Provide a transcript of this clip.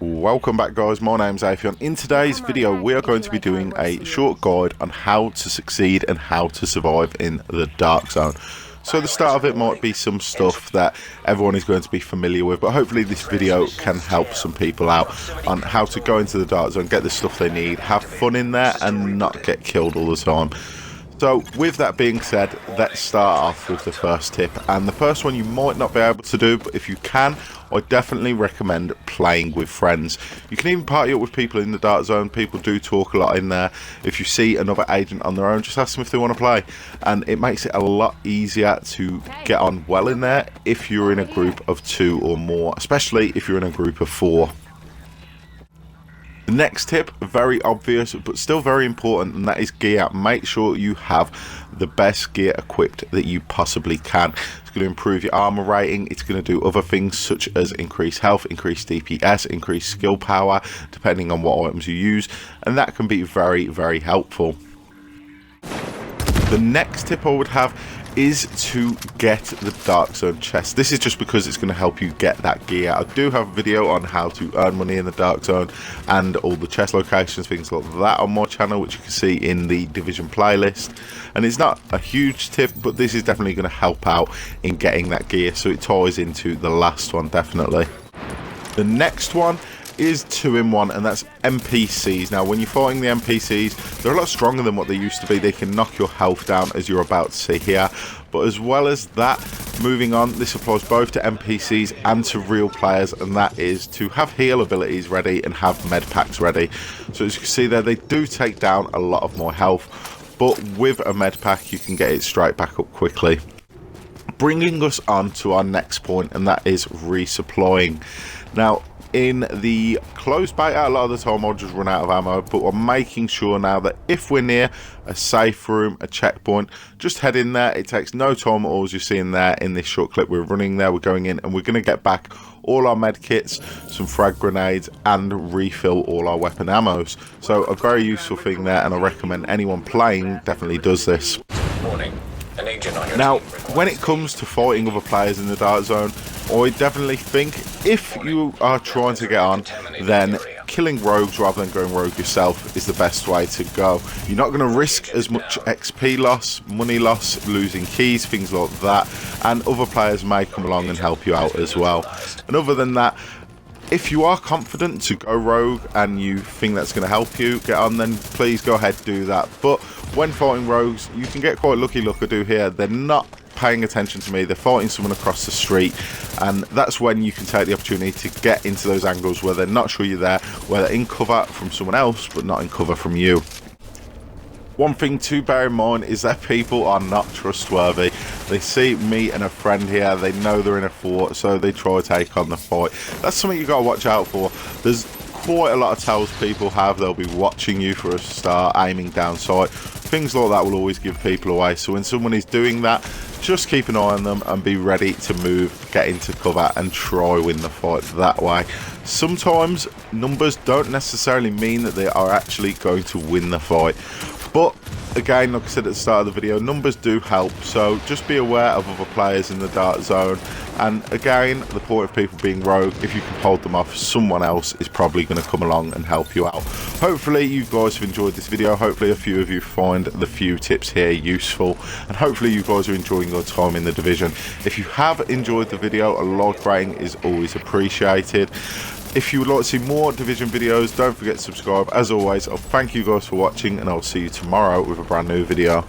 Welcome back, guys. My name's Afion. In today's video we are going to be doing a short guide on how to succeed and how to survive in the dark zone. So the start of it might be some stuff that everyone is going to be familiar with, but hopefully this video can help some people out on how to go into the dark zone, get the stuff they need, have fun in there and not get killed all the time. So with that being said, let's start off with the first tip, and the first one you might not be able to do, but if you can, I definitely recommend playing with friends. You can even party up with people in the dark zone. People do talk a lot in there. If you see another agent on their own, just ask them if they want to play, and it makes it a lot easier to get on well in there if you're in a group of 2 or more, especially if you're in a group of 4. The next tip, very obvious but still very important, and that is gear. Make sure you have the best gear equipped that you possibly can. It's going to improve your armor rating. It's going to do other things such as increase health, increase DPS, increase skill power depending on what items you use, and that can be very, very helpful. The next tip I would have is to get the dark zone chest. This is just because it's going to help you get that gear. I do have a video on how to earn money in the dark zone and all the chest locations, things like that on my channel, which you can see in the division playlist. And it's not a huge tip, but this is definitely going to help out in getting that gear, so it ties into the last one definitely. The next one is 2-in-1, and that's MPCs. Now when you're fighting the MPCs, they're a lot stronger than what they used to be. They can knock your health down, as you're about to see here, but as well as that, moving on, this applies both to MPCs and to real players, and that is to have heal abilities ready and have med packs ready. So as you can see there, they do take down a lot of my health, but with a med pack you can get it straight back up quickly. Bringing us on to our next point, and that is resupplying. Now in the closed beta, a lot of the time I'll just run out of ammo, but I'm making sure now that if we're near a safe room, a checkpoint, just head in there. It takes no time at all, as you're seeing there in this short clip. We're running there, we're going in, and we're going to get back all our med kits, some frag grenades, and refill all our weapon ammos. So a very useful thing there, and I recommend anyone playing definitely does this. Now when it comes to fighting other players in the dark zone, I definitely think if you are trying to get on, then killing rogues rather than going rogue yourself is the best way to go. You're not going to risk as much XP loss, money loss, losing keys, things like that, and other players may come along and help you out as well. And other than that, if you are confident to go rogue and you think that's going to help you get on, then please go ahead and do that. But when fighting rogues, you can get quite lucky. Look, I do here, they're not paying attention to me, they're fighting someone across the street, and that's when you can take the opportunity to get into those angles where they're not sure you're there, where they're in cover from someone else but not in cover from you. One thing to bear in mind is that people are not trustworthy. They see me and a friend here, they know they're in a fort, so they try to take on the fight. That's something you got to watch out for. There's quite a lot of tells people have. They'll be watching you for a start, aiming down sight. Things like that will always give people away, so when someone is doing that, just keep an eye on them and be ready to move, get into cover and try win the fight that way. Sometimes numbers don't necessarily mean that they are actually going to win the fight, but again, like I said at the start of the video, numbers do help, so just be aware of other players in the dark zone. And again, the point of people being rogue, if you can hold them off, someone else is probably going to come along and help you out. Hopefully you guys have enjoyed this video. Hopefully a few of you find the few tips here useful, and hopefully you guys are enjoying your time in the division. If you have enjoyed the video, a like rating is always appreciated. If you would like to see more division videos, don't forget to subscribe. As always, I'll thank you guys for watching, and I'll see you tomorrow with a brand new video.